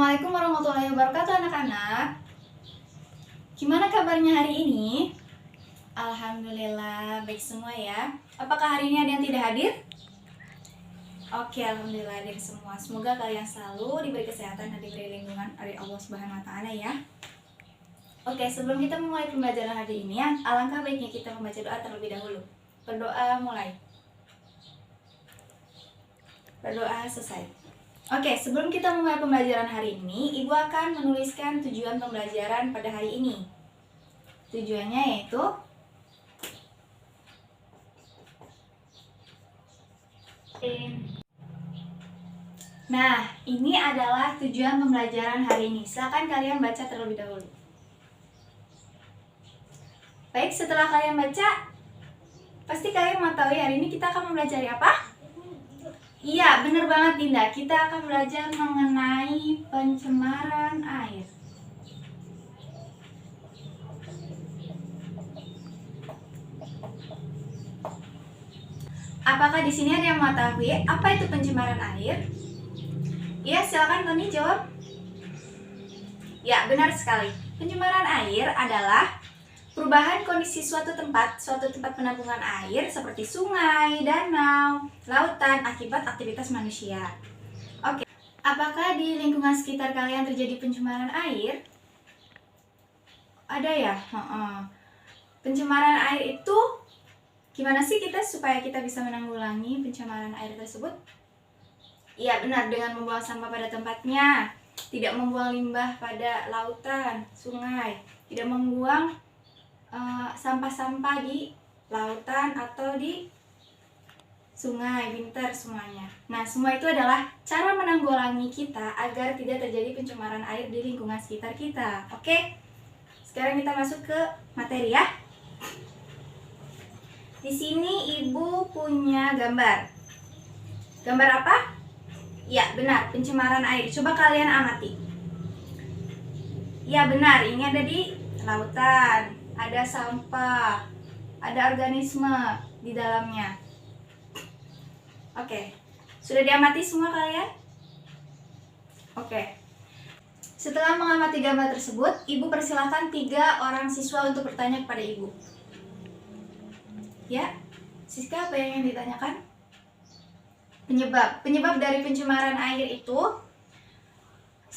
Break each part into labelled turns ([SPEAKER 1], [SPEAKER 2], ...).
[SPEAKER 1] Assalamualaikum warahmatullahi wabarakatuh anak-anak. Gimana kabarnya hari ini? Alhamdulillah baik semua ya. Apakah hari ini ada yang tidak hadir? Oke, alhamdulillah hadir semua. Semoga kalian selalu diberi kesehatan dan diberi lindungan dari Allah Subhanahu wa taala ya. Oke, sebelum kita memulai pembelajaran hari ini, alangkah baiknya kita membaca doa terlebih dahulu. Berdoa mulai. Berdoa selesai. Oke, sebelum kita memulai pembelajaran hari ini, Ibu akan menuliskan tujuan pembelajaran pada hari ini. Tujuannya yaitu Nah, ini adalah tujuan pembelajaran hari ini. Silakan kalian baca terlebih dahulu. Baik, setelah kalian baca, pasti kalian mengetahui hari ini kita akan mempelajari apa? Iya, benar banget Dinda. Kita akan belajar mengenai pencemaran air. Apakah di sini ada yang mengetahui apa itu pencemaran air? Iya, silakan Tony jawab. Ya, benar sekali. Pencemaran air adalah perubahan kondisi suatu tempat penampungan air seperti sungai, danau, lautan akibat aktivitas manusia. Oke, apakah di lingkungan sekitar kalian terjadi pencemaran air? Ada ya? Pencemaran air itu gimana sih supaya kita bisa menanggulangi pencemaran air tersebut? Iya benar, dengan membuang sampah pada tempatnya, tidak membuang limbah pada lautan, sungai, tidak membuang sampah-sampah di lautan atau di sungai, winter semuanya. Nah, semua itu adalah cara menanggulangi kita agar tidak terjadi pencemaran air di lingkungan sekitar kita. Oke? Sekarang kita masuk ke materi ya. Di sini Ibu punya gambar. Gambar apa? Ya, benar, pencemaran air. Coba kalian amati. Ya, benar, ini ada di lautan. Ada sampah, ada organisme di dalamnya. Oke, sudah diamati semua kalian? Oke. Setelah mengamati gambar tersebut, Ibu persilahkan 3 orang siswa untuk bertanya kepada Ibu. Ya, Siska, apa yang ditanyakan? Penyebab dari pencemaran air itu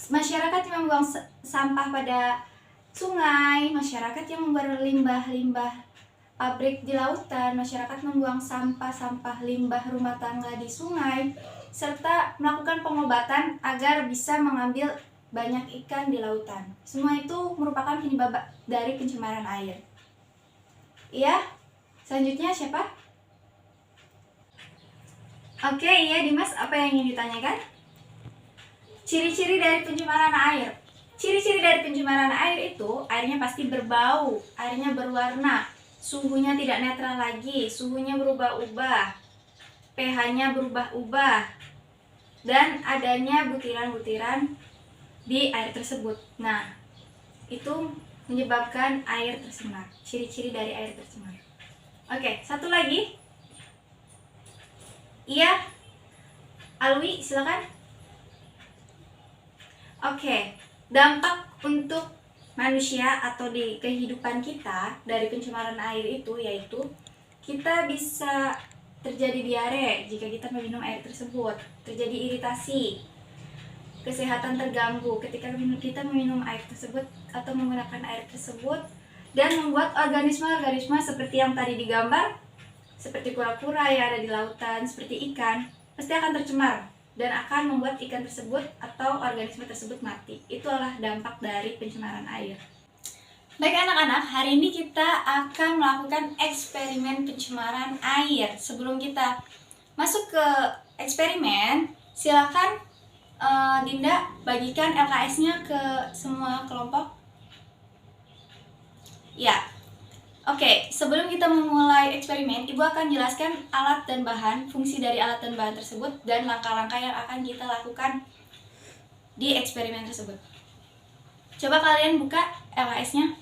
[SPEAKER 1] masyarakat yang membuang sampah pada sungai, masyarakat yang membuang limbah-limbah pabrik di lautan, masyarakat membuang sampah-sampah limbah rumah tangga di sungai, serta melakukan pengobatan agar bisa mengambil banyak ikan di lautan. Semua itu merupakan penyebab dari pencemaran air. Iya? Selanjutnya siapa? Oke, iya Dimas, apa yang ingin ditanyakan? Ciri-ciri dari pencemaran air. Ciri-ciri dari pencemaran air itu, airnya pasti berbau, airnya berwarna, suhunya tidak netral lagi, suhunya berubah-ubah, pH-nya berubah-ubah, dan adanya butiran-butiran di air tersebut. Nah, itu menyebabkan air tercemar. Ciri-ciri dari air tercemar. Oke, satu lagi. Iya, Alwi, silakan. Oke. Dampak untuk manusia atau di kehidupan kita dari pencemaran air itu yaitu kita bisa terjadi diare jika kita meminum air tersebut, terjadi iritasi, kesehatan terganggu ketika kita meminum air tersebut atau menggunakan air tersebut, dan membuat organisme-organisme seperti yang tadi digambar, seperti kura-kura yang ada di lautan, seperti ikan, pasti akan tercemar dan akan membuat ikan tersebut atau organisme tersebut mati. Itu adalah dampak dari pencemaran air. Baik anak-anak, hari ini kita akan melakukan eksperimen pencemaran air. Sebelum kita masuk ke eksperimen, silakan Dinda bagikan LKS-nya ke semua kelompok. Ya. Oke, sebelum kita memulai eksperimen, Ibu akan jelaskan alat dan bahan, fungsi dari alat dan bahan tersebut, dan langkah-langkah yang akan kita lakukan di eksperimen tersebut. Coba kalian buka LKS-nya.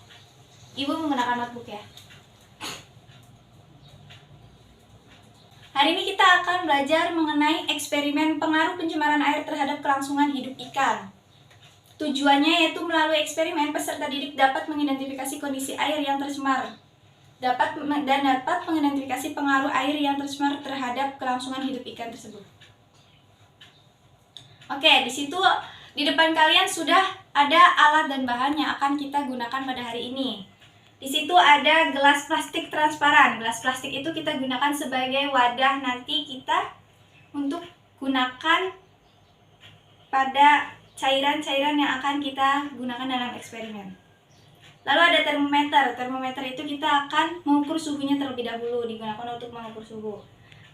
[SPEAKER 1] Ibu menggunakan notebook ya. Hari ini kita akan belajar mengenai eksperimen pengaruh pencemaran air terhadap kelangsungan hidup ikan. Tujuannya yaitu melalui eksperimen peserta didik dapat mengidentifikasi kondisi air yang tercemar, dapat mengidentifikasi pengaruh air yang tercemar terhadap kelangsungan hidup ikan tersebut. Oke, di situ di depan kalian sudah ada alat dan bahan yang akan kita gunakan pada hari ini. Di situ ada gelas plastik transparan. Gelas plastik itu kita gunakan sebagai wadah nanti kita untuk gunakan pada cairan-cairan yang akan kita gunakan dalam eksperimen. Lalu ada termometer. Termometer itu kita akan mengukur suhunya terlebih dahulu, digunakan untuk mengukur suhu.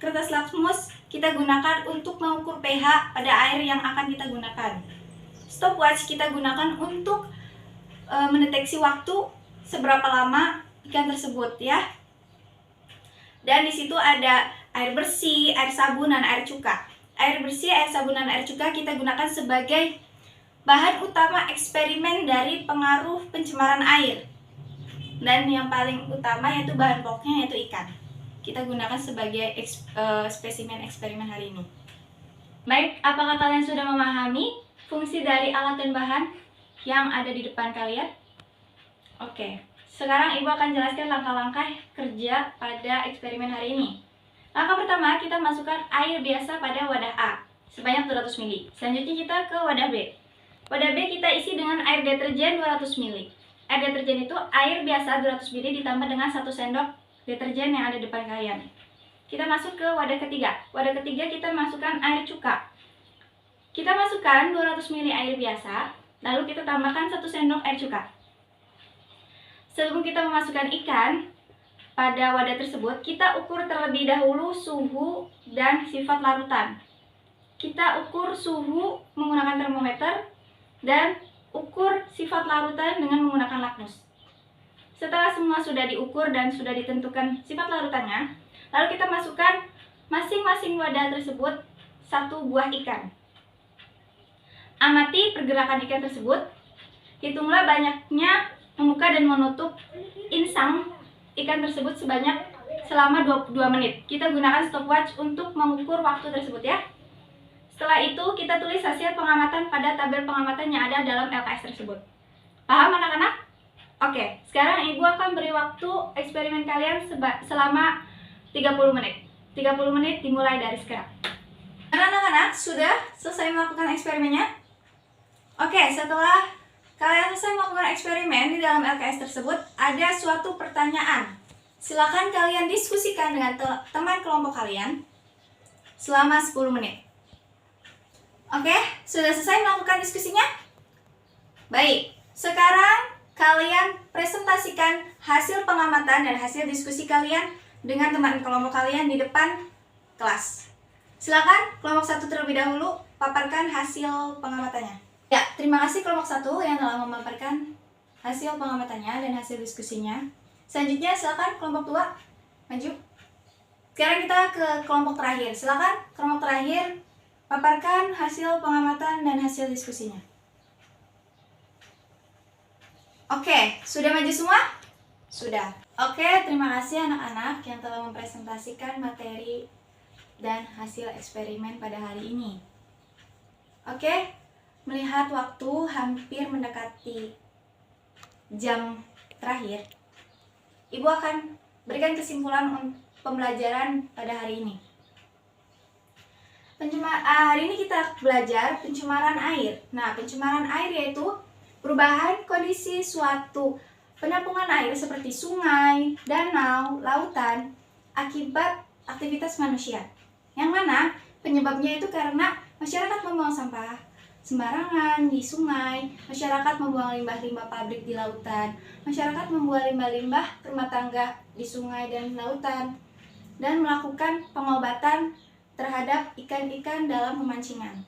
[SPEAKER 1] Kertas lakmus kita gunakan untuk mengukur pH pada air yang akan kita gunakan. Stopwatch kita gunakan untuk mendeteksi waktu seberapa lama ikan tersebut ya. Dan di situ ada air bersih, air sabun, dan air cuka. Air bersih, air sabun, dan air cuka kita gunakan sebagai bahan utama eksperimen dari pengaruh pencemaran air. Dan yang paling utama yaitu bahan pokoknya yaitu ikan. Kita gunakan sebagai spesimen eksperimen hari ini. Baik, apakah kalian sudah memahami fungsi dari alat dan bahan yang ada di depan kalian? Oke, sekarang Ibu akan jelaskan langkah-langkah kerja pada eksperimen hari ini. Langkah pertama, kita masukkan air biasa pada wadah A sebanyak 200 ml. Selanjutnya kita ke wadah B. Wadah B kita isi dengan air deterjen 200 ml. Air deterjen itu air biasa 200 ml ditambah dengan 1 sendok deterjen yang ada di depan kalian. Kita masuk ke wadah ketiga. Wadah ketiga kita masukkan air cuka. Kita masukkan 200 ml air biasa, lalu kita tambahkan 1 sendok air cuka. Sebelum kita memasukkan ikan pada wadah tersebut, kita ukur terlebih dahulu suhu dan sifat larutan. Kita ukur suhu menggunakan termometer dan ukur sifat larutan dengan menggunakan lakmus. Setelah semua sudah diukur dan sudah ditentukan sifat larutannya, lalu kita masukkan masing-masing wadah tersebut 1 buah ikan. Amati pergerakan ikan tersebut. Hitunglah banyaknya membuka dan menutup insang ikan tersebut selama 22 menit. Kita gunakan stopwatch untuk mengukur waktu tersebut ya. Setelah itu kita tulis hasil pengamatan pada tabel pengamatan yang ada dalam LKS tersebut. Paham anak-anak? Oke, sekarang Ibu akan beri waktu eksperimen kalian selama 30 menit. 30 menit dimulai dari sekarang. Anak-anak sudah selesai melakukan eksperimennya? Oke, setelah kalian selesai melakukan eksperimen di dalam LKS tersebut, ada suatu pertanyaan. Silakan kalian diskusikan dengan teman kelompok kalian selama 10 menit. Oke, sudah selesai melakukan diskusinya? Baik, sekarang kalian presentasikan hasil pengamatan dan hasil diskusi kalian dengan teman kelompok kalian di depan kelas. Silakan kelompok 1 terlebih dahulu paparkan hasil pengamatannya. Ya, terima kasih kelompok 1 yang telah memaparkan hasil pengamatannya dan hasil diskusinya. Selanjutnya silakan kelompok 2 maju. Sekarang kita ke kelompok terakhir. Silakan kelompok terakhir paparkan hasil pengamatan dan hasil diskusinya. Oke, sudah maju semua? Sudah. Oke, terima kasih anak-anak yang telah mempresentasikan materi dan hasil eksperimen pada hari ini. Oke, melihat waktu hampir mendekati jam terakhir, Ibu akan berikan kesimpulan pembelajaran pada hari ini. Hari ini kita belajar pencemaran air. Nah, pencemaran air yaitu perubahan kondisi suatu penampungan air seperti sungai, danau, lautan akibat aktivitas manusia. Yang mana penyebabnya itu karena masyarakat membuang sampah sembarangan di sungai, masyarakat membuang limbah-limbah pabrik di lautan, masyarakat membuang limbah-limbah rumah tangga di sungai dan lautan, dan melakukan pengobatan terhadap ikan-ikan dalam pemancingan.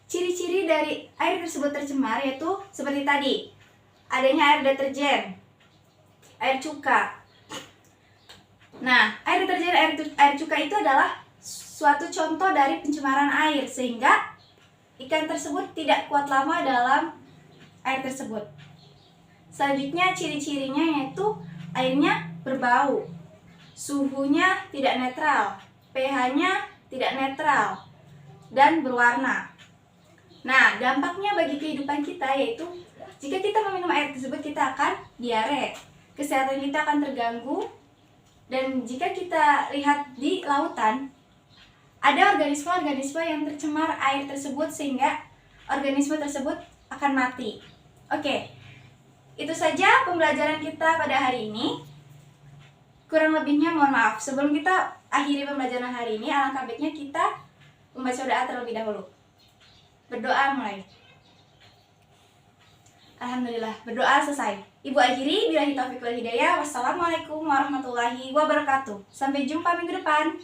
[SPEAKER 1] Ciri-ciri dari air tersebut tercemar yaitu seperti tadi, adanya air deterjen, air cuka. Nah, air deterjen, air cuka itu adalah suatu contoh dari pencemaran air, sehingga ikan tersebut tidak kuat lama dalam air tersebut. Selanjutnya ciri-cirinya yaitu airnya berbau, suhunya tidak netral, pH-nya tidak netral, dan berwarna. Nah, dampaknya bagi kehidupan kita yaitu jika kita meminum air tersebut kita akan diare, kesehatan kita akan terganggu, dan jika kita lihat di lautan ada organisme-organisme yang tercemar air tersebut sehingga organisme tersebut akan mati. Oke, itu saja pembelajaran kita pada hari ini. Kurang lebihnya mohon maaf. Sebelum kita akhiri pembelajaran hari ini, alangkah baiknya kita membaca doa terlebih dahulu. Berdoa mulai. Alhamdulillah, berdoa selesai. Ibu akhiri, billahi taufiq wal hidayah. Wassalamualaikum warahmatullahi wabarakatuh. Sampai jumpa minggu depan.